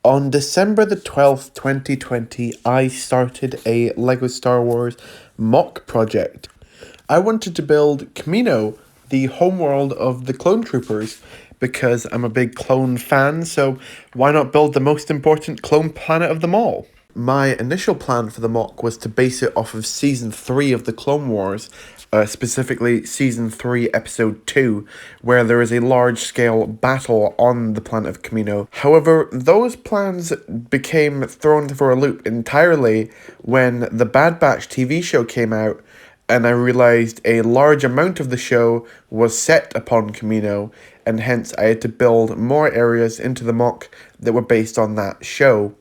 On December the 12th, 2020, I started a LEGO Star Wars mock project. I wanted to build Kamino, the homeworld of the clone troopers, because I'm a big clone fan, so why not build the most important clone planet of them all? My initial plan for the mock was to base it off of Season 3 of the Clone Wars, specifically Season 3, Episode 2, where there is a large-scale battle on the planet of Kamino. However, those plans became thrown for a loop entirely when the Bad Batch TV show came out, and I realized a large amount of the show was set upon Kamino, and hence I had to build more areas into the mock that were based on that show.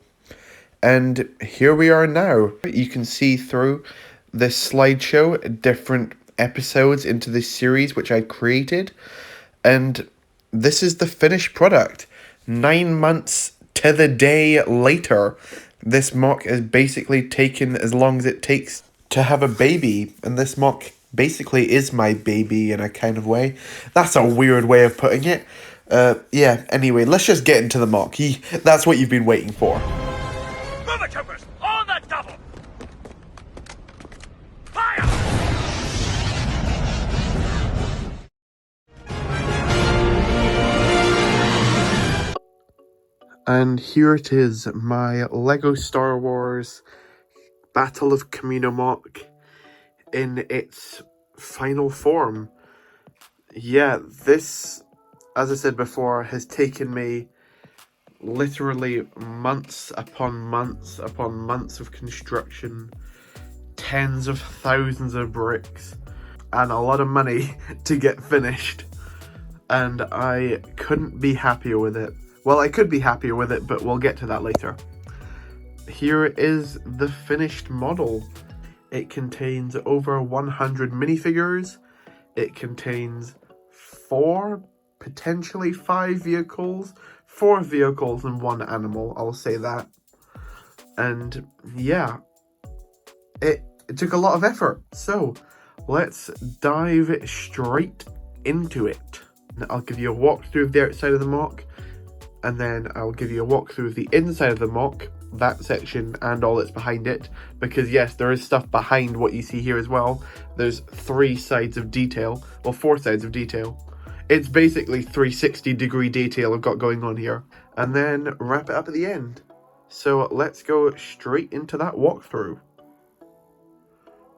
And here we are now. You can see through this slideshow different episodes into this series which I created. And this is the finished product. 9 months to the day later. This mock is basically taken as long as it takes to have a baby. And this mock basically is my baby in a kind of way. That's a weird way of putting it. Yeah, anyway, let's just get into the mock. That's what you've been waiting for. Troopers, on the double! Fire! And here it is, my LEGO Star Wars Battle of Kamino mock in its final form. Yeah, this, as I said before, has taken me literally months upon months upon months of construction, tens of thousands of bricks, and a lot of money to get finished. And I couldn't be happier with it. Well, I could be happier with it, but we'll get to that later. Here is the finished model. It contains over 100 minifigures. It contains 4, potentially 5 vehicles. 4 vehicles and 1 animal, I'll say that. And yeah, it took a lot of effort. So let's dive straight into it. I'll give you a walkthrough of the outside of the mock, and then I'll give you a walkthrough of the inside of the mock, that section and all that's behind it, because yes, there is stuff behind what you see here as well. There's 3 sides of detail, well 4 sides of detail. It's basically 360-degree detail I've got going on here, and then wrap it up at the end. So let's go straight into that walkthrough.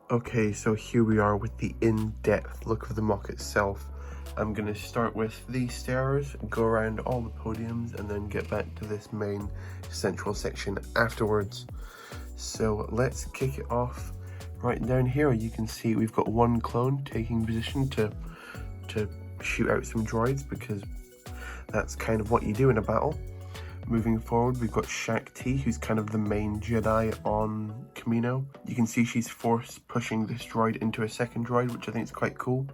Okay, so here we are with the in-depth look of the mock itself. I'm going to start with these stairs, go around all the podiums, and then get back to this main central section afterwards. So let's kick it off. Right down here you can see we've got 1 clone taking position to shoot out some droids, because that's kind of what you do in a battle. Moving forward, we've got Shakti, who's kind of the main Jedi on Kamino. You can see she's force pushing this droid into a second droid, which I think is quite cool.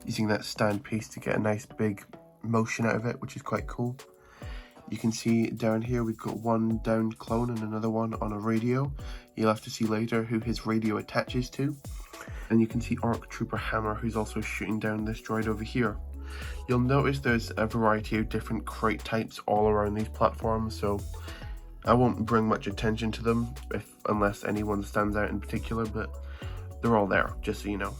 Using that stand piece to get a nice big motion out of it, which is quite cool. You can see down here we've got 1 downed clone and another one on a radio. You'll have to see later who his radio attaches to. And you can see ARC Trooper Hammer, who's also shooting down this droid over here. You'll notice there's a variety of different crate types all around these platforms, so I won't bring much attention to them unless anyone stands out in particular, but they're all there, just so you know.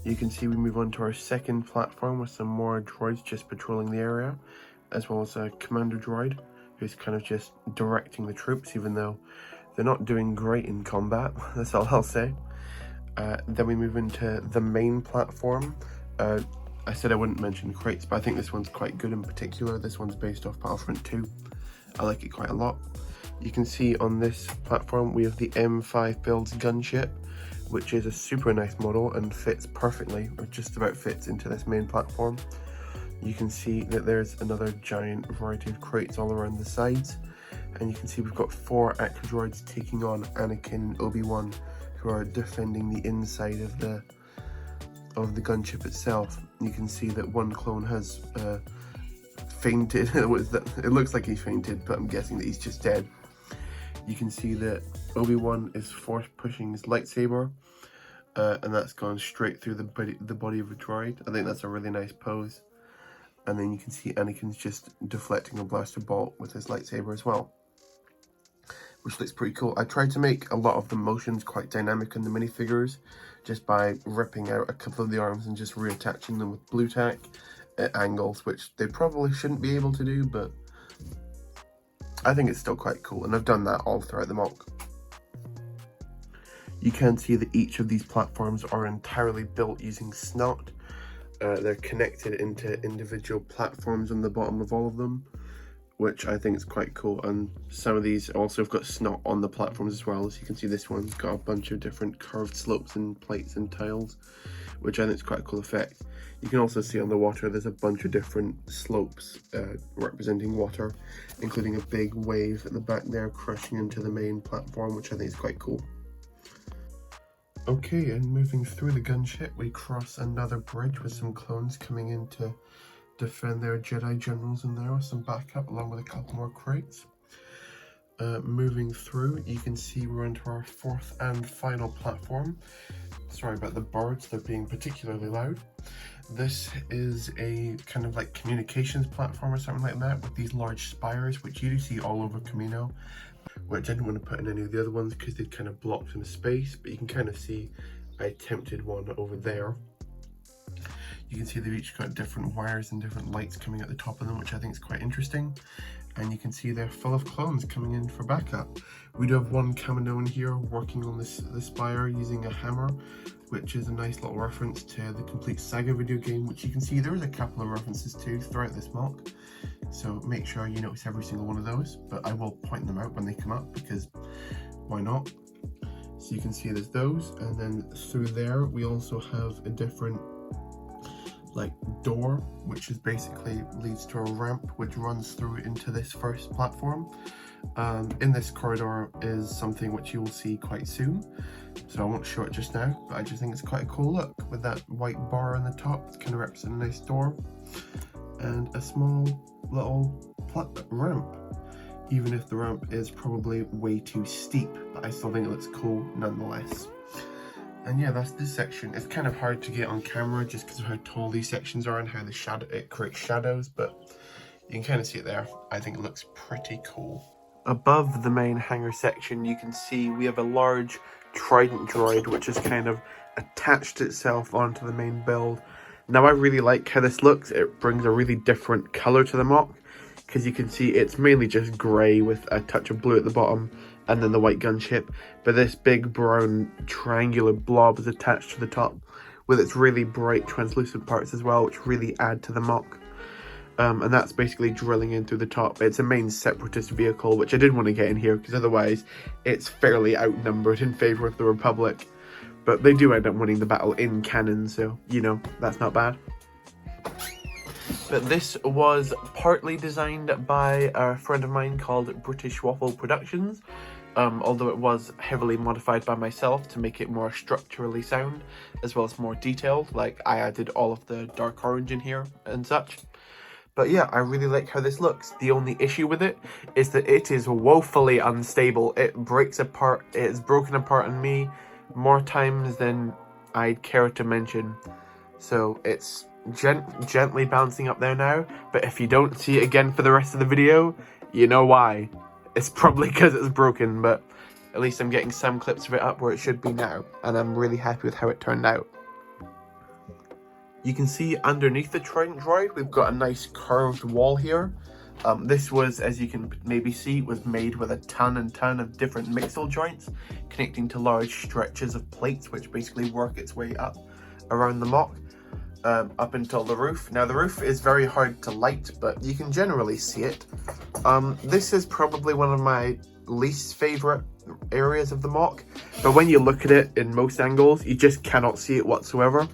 You can see we move on to our second platform with some more droids just patrolling the area, as well as a commander droid who's kind of just directing the troops, even though they're not doing great in combat. That's all I'll say. Then we move into the main platform. I said I wouldn't mention crates, but I think this one's quite good in particular. This one's based off Battlefront 2. I like it quite a lot. You can see on this platform we have the M5 Builds gunship, which is a super nice model and fits perfectly, or just about fits into this main platform. You can see that there's another giant variety of crates all around the sides, and you can see we've got 4 actor droids taking on Anakin and Obi-Wan, who are defending the inside of the gunship itself. You can see that 1 clone has fainted. It looks like he fainted, but I'm guessing that he's just dead. You can see that Obi-Wan is force pushing his lightsaber, and that's gone straight through the body of a droid. I think that's a really nice pose. And then you can see Anakin's just deflecting a blaster bolt with his lightsaber as well, which looks pretty cool. I tried to make a lot of the motions quite dynamic in the minifigures, just by ripping out a couple of the arms and just reattaching them with blue tack at angles, which they probably shouldn't be able to do, but I think it's still quite cool, and I've done that all throughout the MOC. You can see that each of these platforms are entirely built using snot. They're connected into individual platforms on the bottom of all of them, which I think is quite cool. And some of these also have got snot on the platforms as well. As you can see, this one's got a bunch of different curved slopes and plates and tiles, which I think is quite a cool effect. You can also see on the water there's a bunch of different slopes representing water, including a big wave at the back there crashing into the main platform, which I think is quite cool. Okay, and moving through the gunship, we cross another bridge with some clones coming in to defend their Jedi generals in there with some backup, along with a couple more crates. Moving through, you can see we're onto our fourth and final platform. Sorry about the birds, they're being particularly loud. This is a kind of like communications platform or something like that, with these large spires, which you do see all over Kamino, which I didn't want to put in any of the other ones because they'd kind of blocked some space, but you can kind of see I attempted one over there. You can see they've each got different wires and different lights coming at the top of them, which I think is quite interesting. And you can see they're full of clones coming in for backup. We do have one Kamino in here working on the spire using a hammer, which is a nice little reference to the Complete Saga video game, which you can see there is a couple of references to throughout this MOC. So make sure you notice every single one of those, but I will point them out when they come up, because why not? So you can see there's those, and then through there we also have a different like door, which is basically leads to a ramp which runs through into this first platform. In this corridor is something which you will see quite soon, so I won't show it just now, but I just think it's quite a cool look with that white bar on the top. It's kind of represents a nice door and a small little ramp, even if the ramp is probably way too steep, but I still think it looks cool nonetheless. And yeah, that's this section. It's kind of hard to get on camera just because of how tall these sections are and how it creates shadows, but you can kind of see it there. I think it looks pretty cool. Above the main hangar section, you can see we have a large Trident droid which has kind of attached itself onto the main build. Now I really like how this looks. It brings a really different colour to the MOC, because you can see it's mainly just grey with a touch of blue at the bottom and then the white gunship, but this big brown triangular blob is attached to the top with its really bright translucent parts as well, which really add to the MOC. And that's basically drilling in through the top. It's a main separatist vehicle, which I did want to get in here because otherwise it's fairly outnumbered in favour of the Republic, but they do end up winning the battle in canon, so you know, that's not bad. But this was partly designed by a friend of mine called British Waffle Productions, although it was heavily modified by myself to make it more structurally sound, as well as more detailed. Like, I added all of the dark orange in here and such. But yeah, I really like how this looks. The only issue with it is that it is woefully unstable. It breaks apart, it's broken apart on me more times than I'd care to mention. So it's gently bouncing up there now, but if you don't see it again for the rest of the video, you know why. It's probably because it's broken, but at least I'm getting some clips of it up where it should be now, and I'm really happy with how it turned out. You can see underneath the Trident droid, we've got a nice curved wall here. This was, as you can maybe see, was made with a ton and ton of different mixel joints connecting to large stretches of plates, which basically work its way up around the MOC. Up until the roof. Now the roof is very hard to light, but you can generally see it. This is probably one of my least favourite areas of the MOC, but when you look at it in most angles, you just cannot see it whatsoever.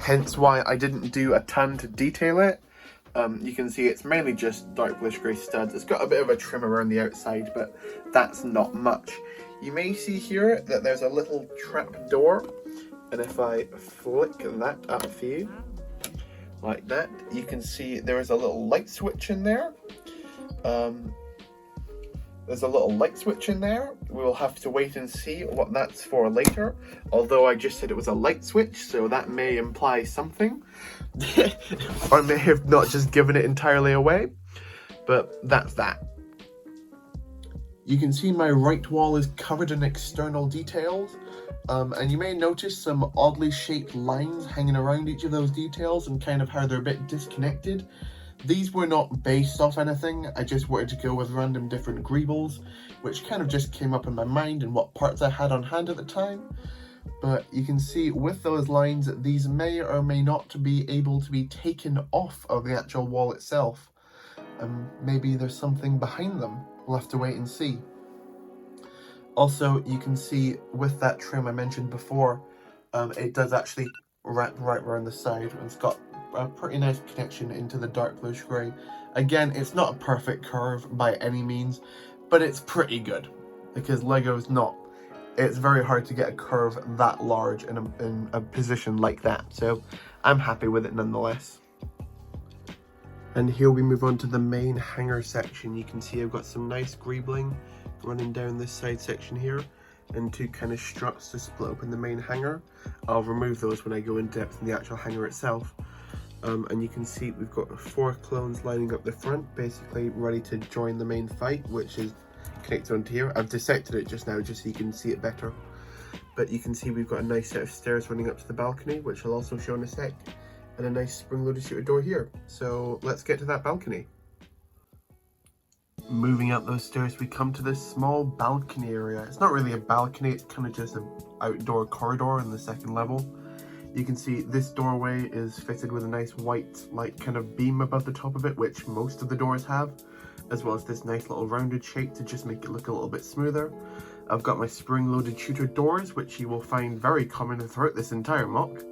Hence why I didn't do a ton to detail it. You can see it's mainly just dark bluish grey studs. It's got a bit of a trim around the outside, but that's not much. You may see here that there's a little trap door, and if I flick that up for you, like that, you can see there is a little light switch in there. There's a little light switch in there. We'll have to wait and see what that's for later. Although I just said it was a light switch, so that may imply something. Or may have not just given it entirely away. But that's that. You can see my right wall is covered in external details. And you may notice some oddly shaped lines hanging around each of those details and kind of how they're a bit disconnected. These were not based off anything, I just wanted to go with random different greebles, which kind of just came up in my mind and what parts I had on hand at the time. But you can see with those lines, these may or may not be able to be taken off of the actual wall itself. Maybe there's something behind them, we'll have to wait and see. Also, you can see with that trim I mentioned before, it does actually wrap right around the side, and it's got a pretty nice connection into the dark bluish grey. Again, it's not a perfect curve by any means, but it's pretty good, because Lego's not. It's very hard to get a curve that large in a position like that, so I'm happy with it nonetheless. And here we move on to the main hanger section. You can see I've got some nice greebling running down this side section here, and two kind of struts to split open the main hanger. I'll remove those when I go in depth in the actual hanger itself. And you can see we've got 4 clones lining up the front, basically ready to join the main fight, which is connected onto here. I've dissected it just now just so you can see it better. But you can see we've got a nice set of stairs running up to the balcony, which I'll also show in a sec, and a nice spring-loaded shooter door here. So let's get to that balcony. Moving up those stairs, we come to this small balcony area. It's not really a balcony, it's kind of just an outdoor corridor on the second level. You can see this doorway is fitted with a nice white like kind of beam above the top of it, which most of the doors have, as well as this nice little rounded shape to just make it look a little bit smoother. I've got my spring-loaded shooter doors, which you will find very common throughout this entire mock.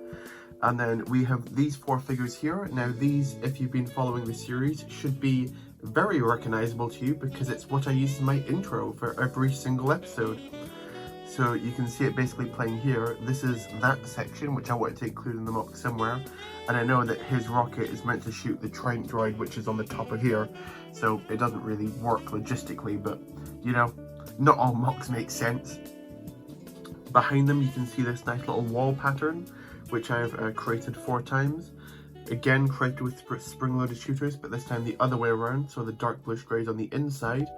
And then we have these 4 figures here. Now these, if you've been following the series, should be very recognizable to you because it's what I use in my intro for every single episode. So you can see it basically playing here. This is that section, which I wanted to include in the mock somewhere. And I know that his rocket is meant to shoot the Trident droid, which is on the top of here. So it doesn't really work logistically, but you know, not all mocks make sense. Behind them, you can see this nice little wall pattern, which I've created 4 times. Again, created with spring-loaded shooters, but this time the other way around, so the dark bluish greys on the inside.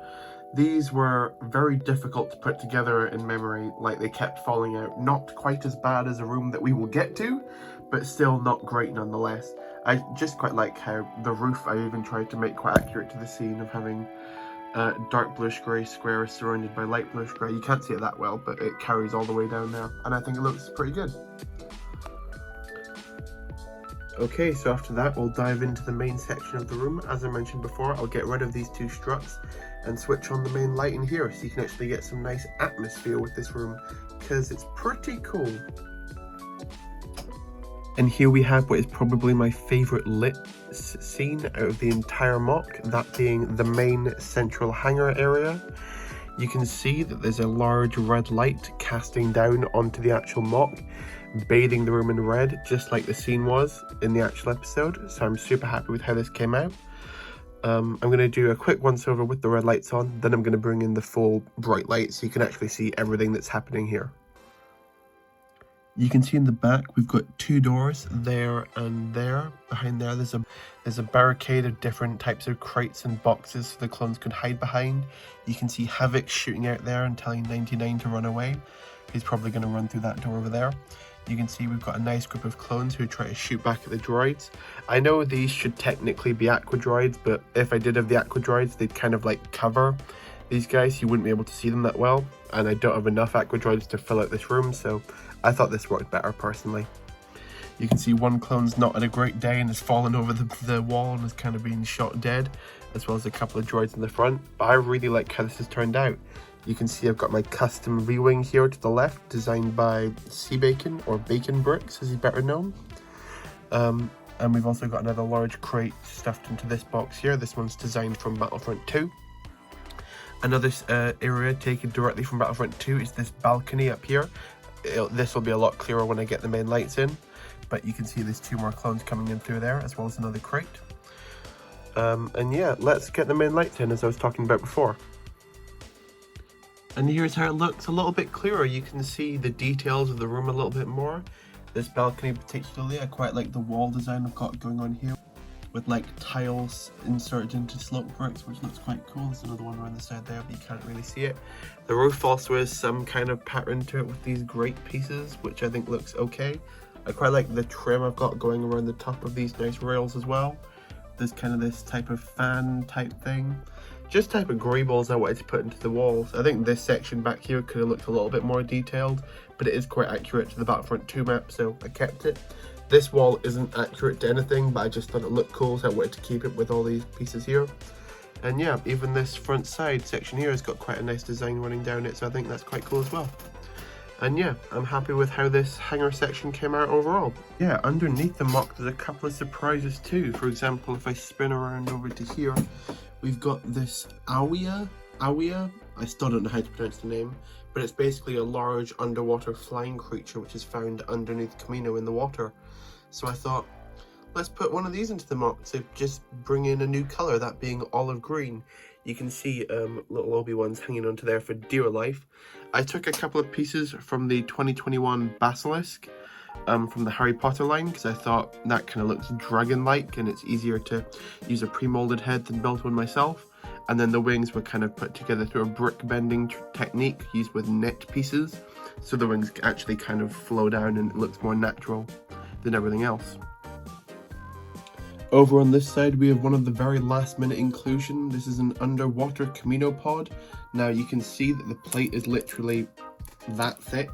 These were very difficult to put together in memory, like they kept falling out. Not quite as bad as a room that we will get to, but still not great nonetheless. I just quite like how the roof I even tried to make quite accurate to the scene of having dark bluish grey square surrounded by light bluish grey. You can't see it that well, but it carries all the way down there, and I think it looks pretty good. Okay, so after that we'll dive into the main section of the room. As I mentioned before, I'll get rid of these 2 struts and switch on the main light in here so you can actually get some nice atmosphere with this room, because it's pretty cool. And here we have what is probably my favourite lit scene out of the entire mock, that being the main central hangar area. You can see that there's a large red light casting down onto the actual mock, bathing the room in red, just like the scene was in the actual episode. So I'm super happy with how this came out. I'm going to do a quick once over with the red lights on, then I'm going to bring in the full bright light so you can actually see everything that's happening here. You can see in the back we've got 2 doors, there and there. Behind there there's a barricade of different types of crates and boxes so the clones could hide behind. You can see Havoc shooting out there and telling 99 to run away. He's probably going to run through that door over there. You can see we've got a nice group of clones who try to shoot back at the droids. I know these should technically be aqua droids, but if I did have the aqua droids, they'd kind of like cover these guys. You wouldn't be able to see them that well, and I don't have enough aqua droids to fill out this room, so I thought this worked better personally. You can see one clone's not had a great day and has fallen over the wall and is kind of being shot dead, as well as a couple of droids in the front. But I really like how this has turned out. You can see I've got my custom V-Wing here to the left, designed by Sea Bacon, or Bacon Bricks as he's better known. And we've also got another large crate stuffed into this box here. This one's designed from Battlefront 2. Another area taken directly from Battlefront 2 is this balcony up here. This will be a lot clearer when I get the main lights in, but you can see there's 2 more clones coming in through there, as well as another crate. And yeah, let's get the main lights in as I was talking about before. And here's how it looks a little bit clearer. You can see the details of the room a little bit more. This balcony particularly, I quite like the wall design I've got going on here, with like tiles inserted into slope bricks, which looks quite cool. There's another one around the side there, but you can't really see it. The roof also has some kind of pattern to it with these grate pieces, which I think looks okay. I quite like the trim I've got going around the top of these nice rails as well. There's kind of this type of fan type thing. Just type of grey balls I wanted to put into the walls. I think this section back here could have looked a little bit more detailed, but it is quite accurate to the Battlefront 2 map, so I kept it. This wall isn't accurate to anything, but I just thought it looked cool, so I wanted to keep it with all these pieces here. And yeah, even this front side section here has got quite a nice design running down it, so I think that's quite cool as well. And yeah, I'm happy with how this hangar section came out overall. Yeah, underneath the MOC there's a couple of surprises too. For example, if I spin around over to here, we've got this Awia, I still don't know how to pronounce the name, but it's basically a large underwater flying creature which is found underneath Kamino in the water. So I thought, let's put one of these into the MOC to just bring in a new colour, that being olive green. You can see little Obi-Wans hanging onto there for dear life. I took a couple of pieces from the 2021 Basilisk from the Harry Potter line, because I thought that kind of looks dragon-like and it's easier to use a pre-molded head than build one myself. And then the wings were kind of put together through a brick bending technique used with net pieces, so the wings actually kind of flow down and it looks more natural than everything else. Over on this side we have one of the very last minute inclusion. This is an underwater Kamino pod. Now you can see that the plate is literally that thick,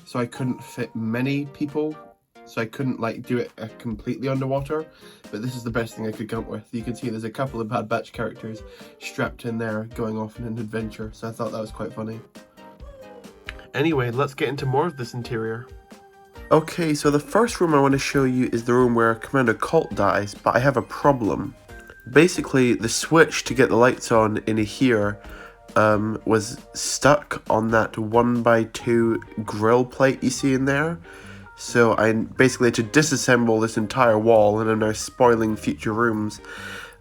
so I couldn't fit many people, so I couldn't like do it completely underwater, but this is the best thing I could come up with. You can see there's a couple of Bad Batch characters strapped in there going off on an adventure, so I thought that was quite funny. Anyway, let's get into more of this interior. Okay, so the first room I want to show you is the room where Commander Colt dies, but I have a problem. Basically, the switch to get the lights on in here was stuck on that 1x2 grill plate you see in there. So I basically had to disassemble this entire wall, and I'm now spoiling future rooms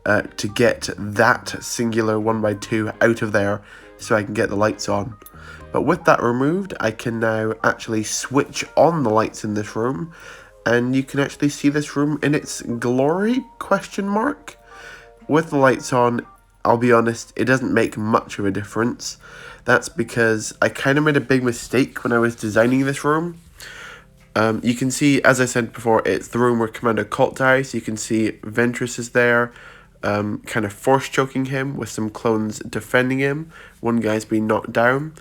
to get that singular 1x2 out of there so I can get the lights on. But with that removed, I can now actually switch on the lights in this room, and you can actually see this room in its glory, question mark. With the lights on, I'll be honest, it doesn't make much of a difference. That's because I kind of made a big mistake when I was designing this room. You can see, as I said before, it's the room where Commander Colt dies. You can see Ventress is there, kind of force choking him with some clones defending him. One guy's been knocked down,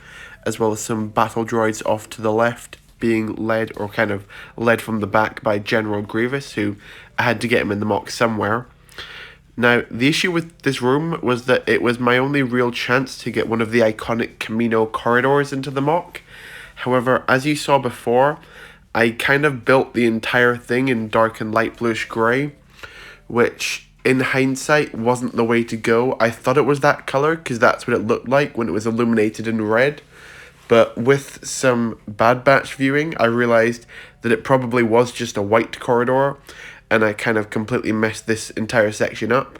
as well as some battle droids off to the left being led, or kind of led from the back by General Grievous, who I had to get him in the MOC somewhere. Now, the issue with this room was that it was my only real chance to get one of the iconic Kamino corridors into the MOC. However, as you saw before, I kind of built the entire thing in dark and light bluish grey, which in hindsight wasn't the way to go. I thought it was that colour because that's what it looked like when it was illuminated in red. But with some Bad Batch viewing, I realised that it probably was just a white corridor, and I kind of completely messed this entire section up.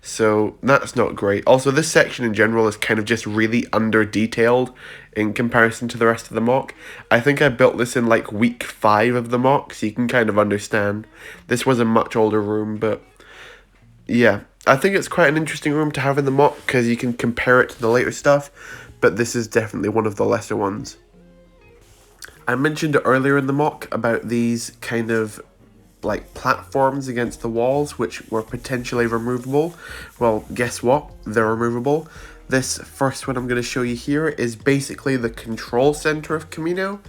So that's not great. Also, this section in general is kind of just really under-detailed in comparison to the rest of the MOC. I think I built this in like week 5 of the MOC, so you can kind of understand. This was a much older room, but yeah. I think it's quite an interesting room to have in the MOC because you can compare it to the later stuff, but this is definitely one of the lesser ones. I mentioned earlier in the MOC about these kind of like platforms against the walls which were potentially removable. Well, guess what? They're removable. This first one I'm going to show you here is basically the control center of Kamino.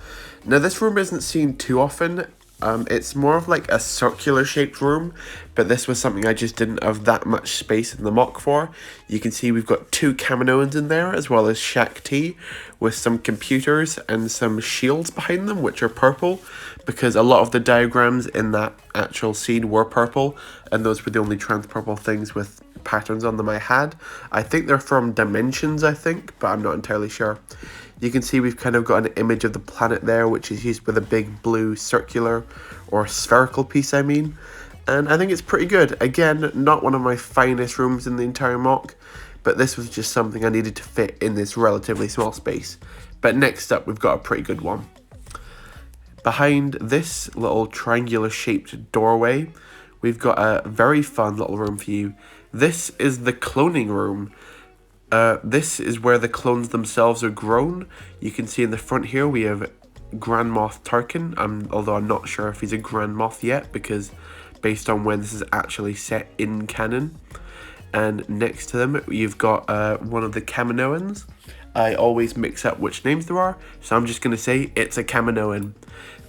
Now this room isn't seen too often. It's more of like a circular shaped room, but this was something I just didn't have that much space in the MOC for. You can see we've got 2 Kaminoans in there, as well as Shack T, with some computers and some shields behind them, which are purple, because a lot of the diagrams in that actual scene were purple, and those were the only trans purple things with patterns on them I had. I think they're from Dimensions, but I'm not entirely sure. You can see we've kind of got an image of the planet there, which is used with a big blue circular or spherical piece, I mean. And I think it's pretty good. Again, not one of my finest rooms in the entire MOC, but this was just something I needed to fit in this relatively small space. But next up, we've got a pretty good one. Behind this little triangular shaped doorway, we've got a very fun little room for you. This is the cloning room. This is where the clones themselves are grown. You can see in the front here we have Grand Moff Tarkin, although I'm not sure if he's a Grand Moff yet, because based on when this is actually set in canon. And next to them you've got one of the Kaminoans. I always mix up which names there are, so I'm just going to say it's a Kaminoan.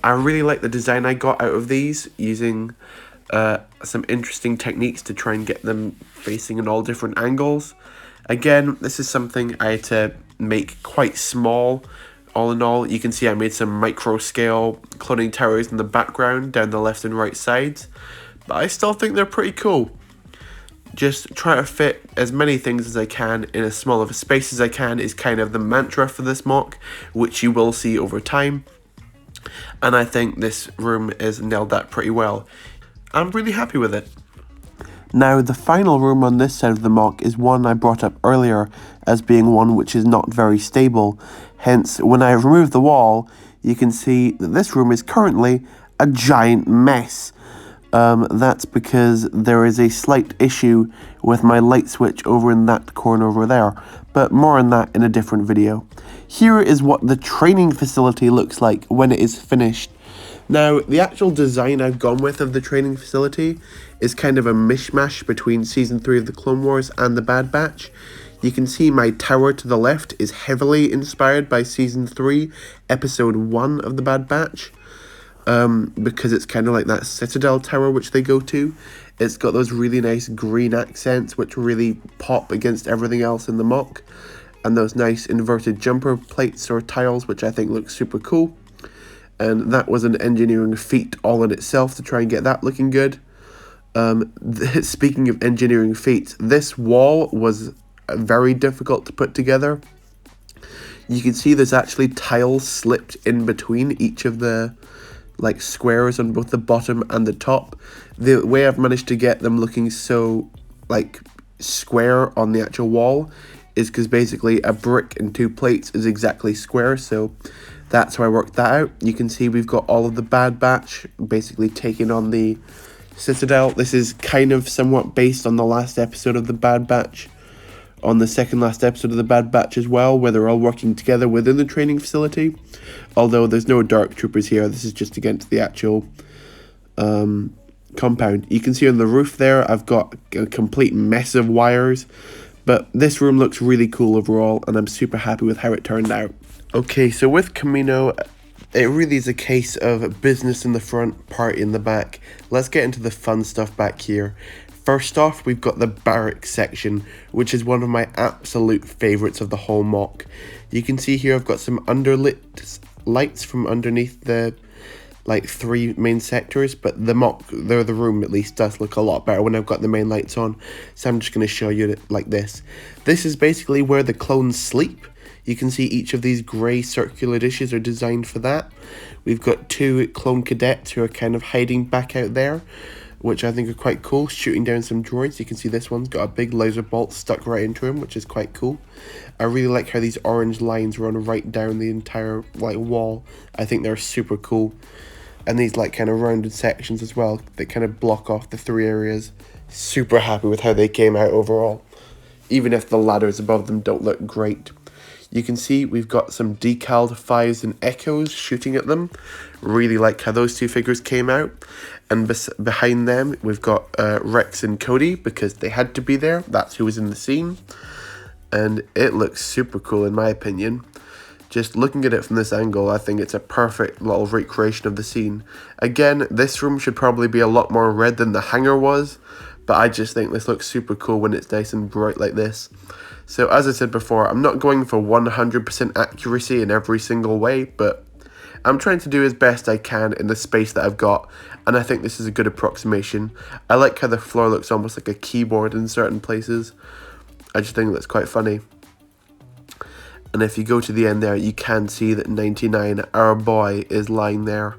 I really like the design I got out of these, using some interesting techniques to try and get them facing in all different angles. Again, this is something I had to make quite small. All in all, you can see I made some micro scale cloning towers in the background down the left and right sides, but I still think they're pretty cool. Just try to fit as many things as I can in as small of a space as I can is kind of the mantra for this mock, which you will see over time. And I think this room has nailed that pretty well. I'm really happy with it. Now, the final room on this side of the mock is one I brought up earlier as being one which is not very stable. Hence, when I remove the wall, you can see that this room is currently a giant mess. That's because there is a slight issue with my light switch over in that corner over there, but more on that in a different video. Here is what the training facility looks like when it is finished. Now, the actual design I've gone with of the training facility is kind of a mishmash between Season 3 of the Clone Wars and the Bad Batch. You can see my tower to the left is heavily inspired by Season 3, Episode 1 of the Bad Batch. Because it's kind of like that Citadel tower which they go to. It's got those really nice green accents which really pop against everything else in the mock. And those nice inverted jumper plates or tiles which I think look super cool. And that was an engineering feat all in itself to try and get that looking good. Speaking of engineering feats, this wall was very difficult to put together. You can see there's actually tiles slipped in between each of the squares on both the bottom and the top. The way I've managed to get them looking so square on the actual wall is because basically a brick and two plates is exactly square, so that's how I worked that out. You can see we've got all of the Bad Batch basically taking on the Citadel. This is kind of somewhat based on the last episode of the Bad Batch, on the second last episode of the Bad Batch as well, where they're all working together within the training facility. Although there's no Dark Troopers here, this is just against the actual compound. You can see on the roof there, I've got a complete mess of wires, but this room looks really cool overall, and I'm super happy with how it turned out. Okay, so with Kamino, it really is a case of business in the front, party in the back. Let's get into the fun stuff back here. First off, we've got the Barrack section, which is one of my absolute favourites of the whole mock. You can see here I've got some underlit lights from underneath the three main sectors, but the room at least does look a lot better when I've got the main lights on. So I'm just going to show you it like this. This is basically where the clones sleep. You can see each of these grey circular dishes are designed for that. We've got two clone cadets who are kind of hiding back out there, which I think are quite cool, shooting down some droids. You can see this one's got a big laser bolt stuck right into him, which is quite cool. I really like how these orange lines run right down the entire wall. I think they're super cool. And these kind of rounded sections as well that kind of block off the three areas. Super happy with how they came out overall, even if the ladders above them don't look great. You can see we've got some decaled 5s and Echoes shooting at them. Really like how those two figures came out. And behind them, we've got Rex and Cody, because they had to be there. That's who was in the scene. And it looks super cool in my opinion. Just looking at it from this angle, I think it's a perfect little recreation of the scene. Again, this room should probably be a lot more red than the hangar was, but I just think this looks super cool when it's nice and bright like this. So as I said before, I'm not going for 100% accuracy in every single way, but I'm trying to do as best I can in the space that I've got, and I think this is a good approximation. I like how the floor looks almost like a keyboard in certain places. I just think that's quite funny. And if you go to the end there, you can see that 99, our boy, is lying there,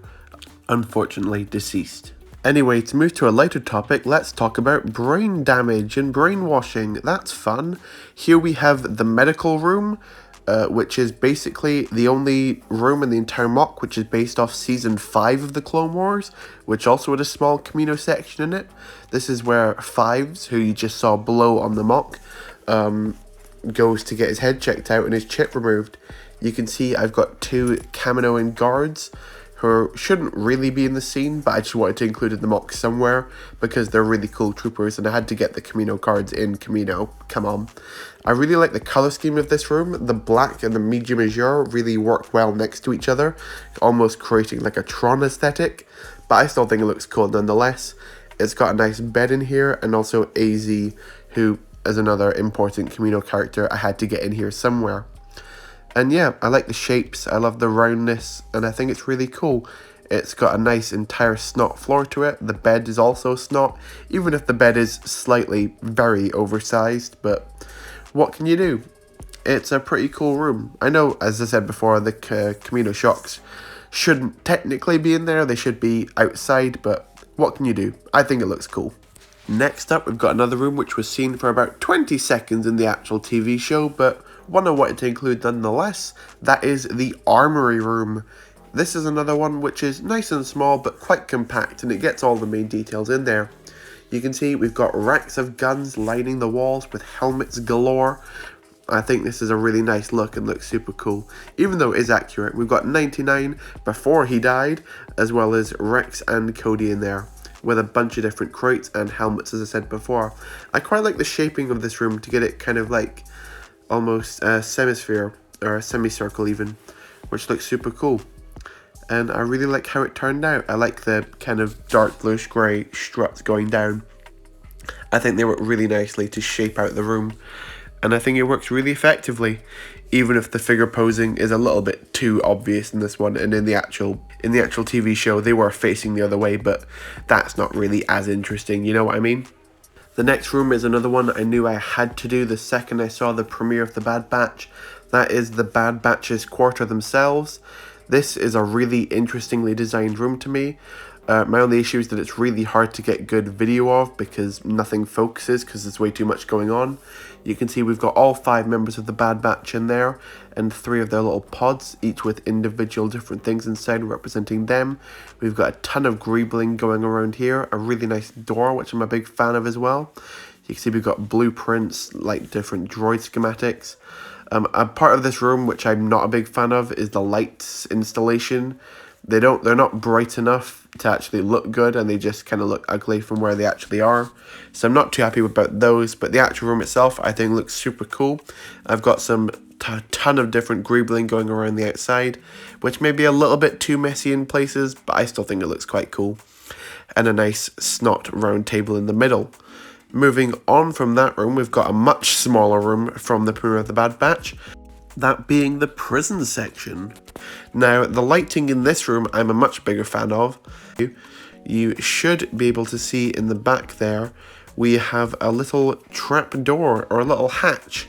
unfortunately deceased. Anyway, to move to a lighter topic, let's talk about brain damage and brainwashing. That's fun. Here we have the medical room, which is basically the only room in the entire MOC which is based off Season 5 of the Clone Wars, which also had a small Kamino section in it. This is where Fives, who you just saw below on the MOC, goes to get his head checked out and his chip removed. You can see I've got 2 Kaminoan guards who shouldn't really be in the scene, but I just wanted to include in the MOC somewhere because they're really cool troopers and I had to get the Kamino cards in Kamino. Come on. I really like the color scheme of this room. The black and the medium azure really work well next to each other, almost creating like a Tron aesthetic, but I still think it looks cool nonetheless. It's got a nice bed in here, and also AZ, who is another important Kamino character I had to get in here somewhere. And yeah, I like the shapes, I love the roundness, and I think it's really cool. It's got a nice entire snot floor to it. The bed is also snot, even if the bed is slightly very oversized, but what can you do? It's a pretty cool room. I know, as I said before, the Kamino shocks shouldn't technically be in there, they should be outside, but what can you do? I think it looks cool. Next up, we've got another room which was seen for about 20 seconds in the actual TV show, but one I wanted to include nonetheless. That is the armory room. This is another one which is nice and small but quite compact, and it gets all the main details in there. You can see we've got racks of guns lining the walls with helmets galore. I think this is a really nice look and looks super cool, even though it is accurate. We've got 99 before he died, as well as Rex and Cody in there, with a bunch of different crates and helmets, as I said before. I quite like the shaping of this room to get it kind of like almost a semisphere, or a semicircle even, which looks super cool. And I really like how it turned out. I like the kind of dark bluish grey struts going down. I think they work really nicely to shape out the room, and I think it works really effectively, even if the figure posing is a little bit too obvious in this one, and in the actual TV show they were facing the other way, but that's not really as interesting, you know what I mean? The next room is another one I knew I had to do the second I saw the premiere of the Bad Batch. That is the Bad Batch's quarter themselves. This is a really interestingly designed room to me. My only issue is that it's really hard to get good video of because nothing focuses because there's way too much going on. You can see we've got all 5 members of the Bad Batch in there and 3 of their little pods, each with individual different things inside representing them. We've got a ton of greebling going around here, a really nice door which I'm a big fan of as well. You can see we've got blueprints, like different droid schematics. A part of this room which I'm not a big fan of is the lights installation. They're not bright enough to actually look good, and they just kind of look ugly from where they actually are. So I'm not too happy about those, but the actual room itself I think looks super cool. I've got some ton of different greebling going around the outside, which may be a little bit too messy in places, but I still think it looks quite cool. And a nice snot round table in the middle. Moving on from that room, we've got a much smaller room from the premiere of the Bad Batch, that being the prison section. Now, the lighting in this room I'm a much bigger fan of. You should be able to see in the back there, we have a little trap door or a little hatch.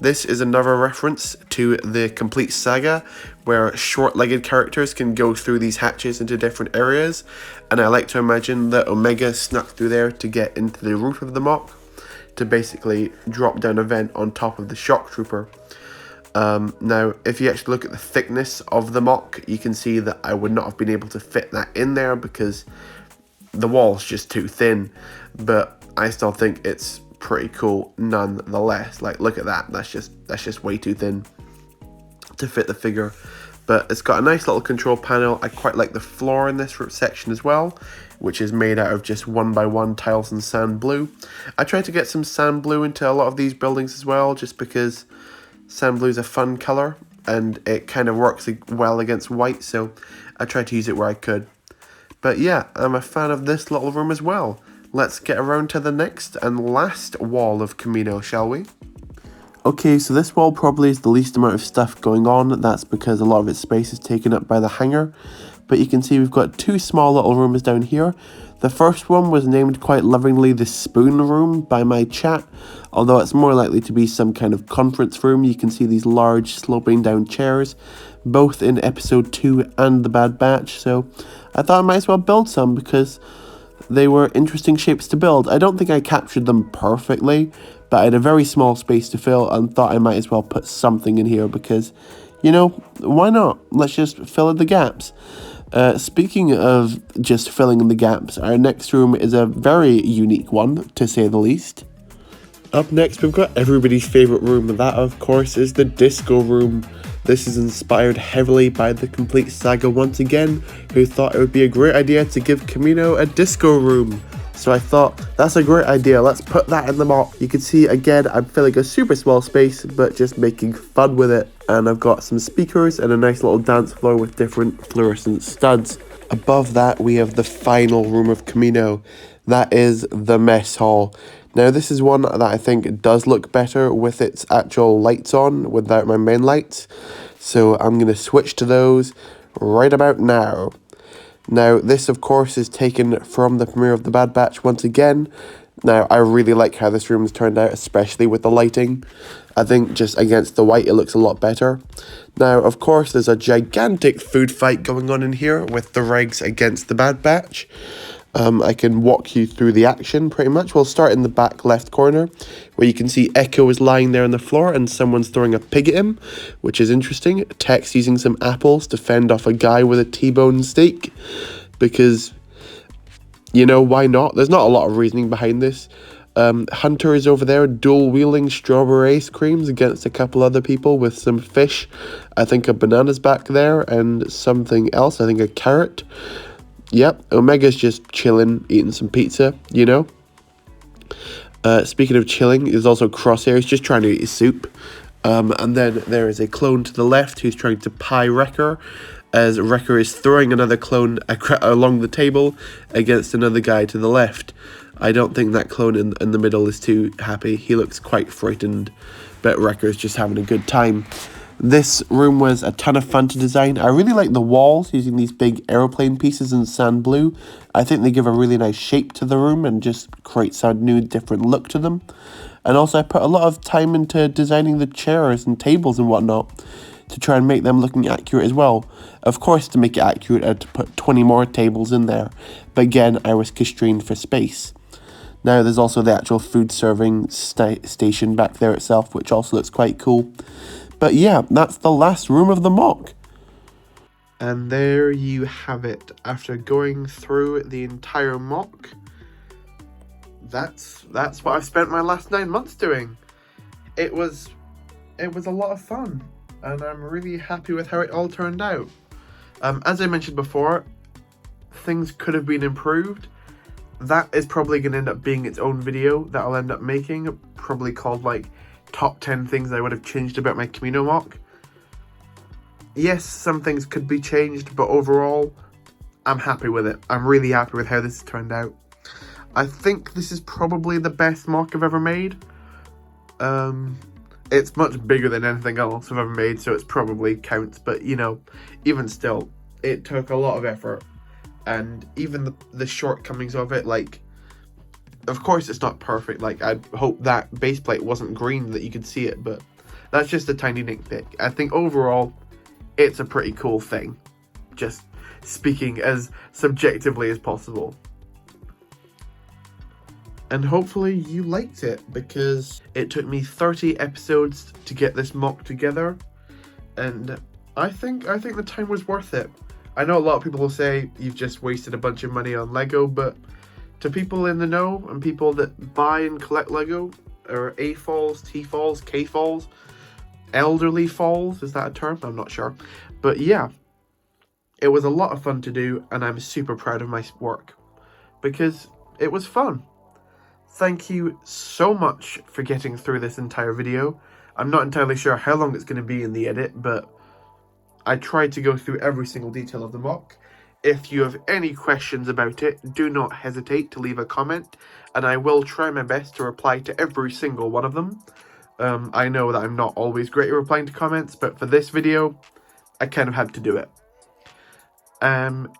This is another reference to the Complete Saga, where short-legged characters can go through these hatches into different areas, and I like to imagine that Omega snuck through there to get into the roof of the MOC, to basically drop down a vent on top of the shock trooper. Now, if you actually look at the thickness of the MOC, you can see that I would not have been able to fit that in there because the wall's just too thin, but I still think it's pretty cool nonetheless. Like, look at that, that's just way too thin to fit the figure. But it's got a nice little control panel. I quite like the floor in this section as well, which is made out of just 1x1 tiles and sand blue. I tried to get some sand blue into a lot of these buildings as well, just because sand blue is a fun color and it kind of works well against white, so I tried to use it where I could. But yeah, I'm a fan of this little room as well. Let's get around to the next and last wall of Kamino, shall we? Okay, so this wall probably is the least amount of stuff going on. That's because a lot of its space is taken up by the hangar. But you can see we've got 2 small little rooms down here. The first one was named quite lovingly the Spoon Room by my chat, although it's more likely to be some kind of conference room. You can see these large sloping down chairs, both in episode 2 and the Bad Batch, so I thought I might as well build some because They were interesting shapes to build. I don't think I captured them perfectly, but I had a very small space to fill and thought I might as well put something in here because, you know, why not? Let's just fill in the gaps. Speaking of just filling in the gaps, our next room is a very unique one, to say the least. Up next, we've got everybody's favourite room, and that, of course, is the disco room. This is inspired heavily by the Complete Saga once again, who thought it would be a great idea to give Kamino a disco room. So I thought, that's a great idea, let's put that in the MOC. You can see, again, I'm filling a super small space, but just making fun with it. And I've got some speakers and a nice little dance floor with different fluorescent studs. Above that, we have the final room of Kamino. That is the mess hall. Now, this is one that I think does look better with its actual lights on, without my main lights. So I'm going to switch to those right about now. Now, this, of course, is taken from the premiere of The Bad Batch once again. Now, I really like how this room has turned out, especially with the lighting. I think just against the white, it looks a lot better. Now, of course, there's a gigantic food fight going on in here with the Regs against The Bad Batch. I can walk you through the action pretty much. We'll start in the back left corner where you can see Echo is lying there on the floor and someone's throwing a pig at him, which is interesting. Tech's using some apples to fend off a guy with a T-bone steak because, you know, why not? There's not a lot of reasoning behind this. Hunter is over there dual-wielding strawberry ice creams against a couple other people with some fish. I think a banana's back there and something else. I think a carrot. Yep, Omega's just chilling, eating some pizza, you know. Speaking of chilling, there's also Crosshair's just trying to eat his soup. And then there is a clone to the left who's trying to pie Wrecker, as Wrecker is throwing another clone along the table against another guy to the left. I don't think that clone in the middle is too happy. He looks quite frightened, but Wrecker's just having a good time. This room was a ton of fun to design. I really like the walls using these big aeroplane pieces in sand blue. I think they give a really nice shape to the room and just create a new different look to them. And also I put a lot of time into designing the chairs and tables and whatnot to try and make them looking accurate as well. Of course, to make it accurate, I had to put 20 more tables in there. But again, I was constrained for space. Now there's also the actual food serving station back there itself, which also looks quite cool. But yeah, that's the last room of the MOC. And there you have it. After going through the entire MOC, that's what I've spent my last 9 months doing. It was a lot of fun, and I'm really happy with how it all turned out. As I mentioned before, things could have been improved. That is probably going to end up being its own video that I'll end up making, probably called like top 10 things I would have changed about my Kamino MOC. Yes, some things could be changed, but overall, I'm happy with it. I'm really happy with how this has turned out. I think this is probably the best MOC I've ever made. It's much bigger than anything else I've ever made, so it's probably counts, but you know, even still, it took a lot of effort. And even the shortcomings of it, like, of course it's not perfect. Like, I hope that base plate wasn't green that you could see it, but that's just a tiny nitpick. I think overall, it's a pretty cool thing. Just speaking as subjectively as possible. And hopefully you liked it, because it took me 30 episodes to get this MOC together. And I think the time was worth it. I know a lot of people will say you've just wasted a bunch of money on Lego, but to people in the know and people that buy and collect Lego, or A-falls, T-falls, K-falls, elderly falls, is that a term? I'm not sure. But yeah, it was a lot of fun to do, and I'm super proud of my work because it was fun. Thank you so much for getting through this entire video. I'm not entirely sure how long it's going to be in the edit, but I tried to go through every single detail of the MOC. If you have any questions about it, do not hesitate to leave a comment, and I will try my best to reply to every single one of them. I know that I'm not always great at replying to comments, but for this video, I kind of had to do it.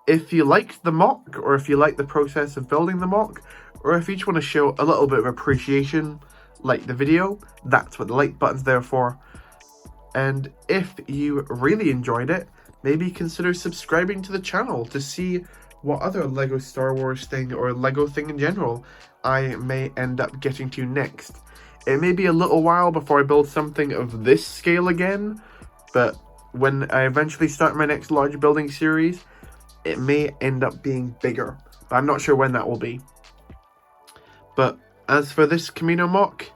If you liked the MOC, or if you like the process of building the MOC, or if you just want to show a little bit of appreciation, like the video, that's what the like button's there for. And if you really enjoyed it, maybe consider subscribing to the channel to see what other Lego Star Wars thing or Lego thing in general I may end up getting to next. It may be a little while before I build something of this scale again, but when I eventually start my next large building series, it may end up being bigger. But I'm not sure when that will be. But as for this Kamino mock,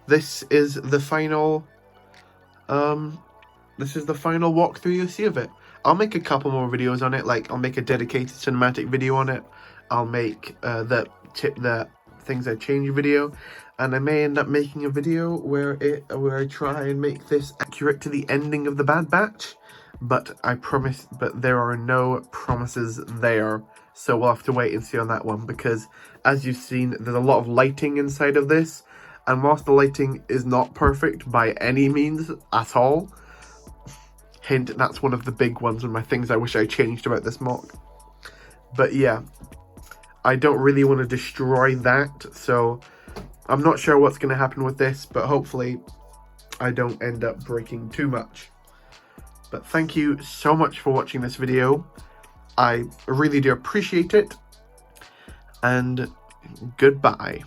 this is the final walkthrough you see of it. I'll make a couple more videos on it, like I'll make a dedicated cinematic video on it. I'll make the things I change video, and I may end up making a video where I try and make this accurate to the ending of the Bad Batch. But there are no promises there. So we'll have to wait and see on that one, because as you've seen, there's a lot of lighting inside of this, and whilst the lighting is not perfect by any means at all, hint, that's one of the big ones, and my things I wish I changed about this mock. But yeah, I don't really want to destroy that, so I'm not sure what's going to happen with this, but hopefully I don't end up breaking too much. But thank you so much for watching this video. I really do appreciate it, and goodbye.